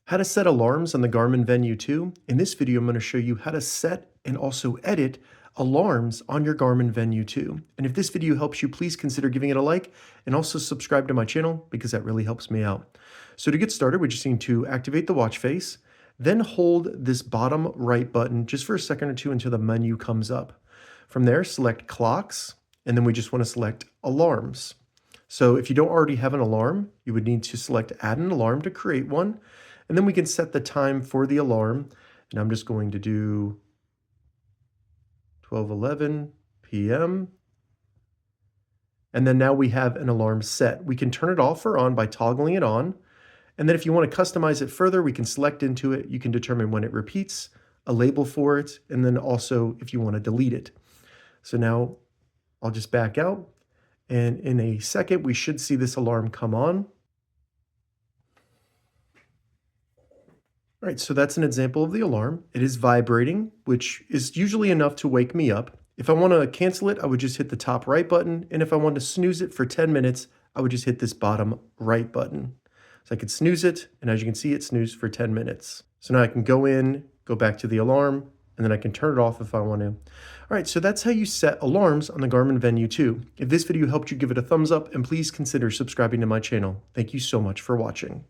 How to set alarms on the Garmin Venu 2. In this video, I'm going to show you how to set and also edit alarms on your Garmin Venu 2. And if this video helps you, please consider giving it a like and also subscribe to my channel because that really helps me out. So to get started, we just need to activate the watch face, then hold this bottom right button just for a second or two until the menu comes up. From there, select clocks, and then we just want to select alarms. So if you don't already have an alarm, you would need to select add an alarm to create one. And then we can set the time for the alarm. And I'm just going to do 12:11 p.m. And then now we have an alarm set. We can turn it off or on by toggling it on. And then if you want to customize it further, we can select into it. You can determine when it repeats, a label for it, and then also if you want to delete it. So now I'll just back out. And in a second, we should see this alarm come on. All right, so that's an example of the alarm. It is vibrating, which is usually enough to wake me up. If I want to cancel it, I would just hit the top right button. And if I want to snooze it for 10 minutes, I would just hit this bottom right button. So I could snooze it, and as you can see, it snoozed for 10 minutes. So now I can go in, go back to the alarm, and then I can turn it off if I want to. All right, so that's how you set alarms on the Garmin Venu 2. If this video helped you, give it a thumbs up, and please consider subscribing to my channel. Thank you so much for watching.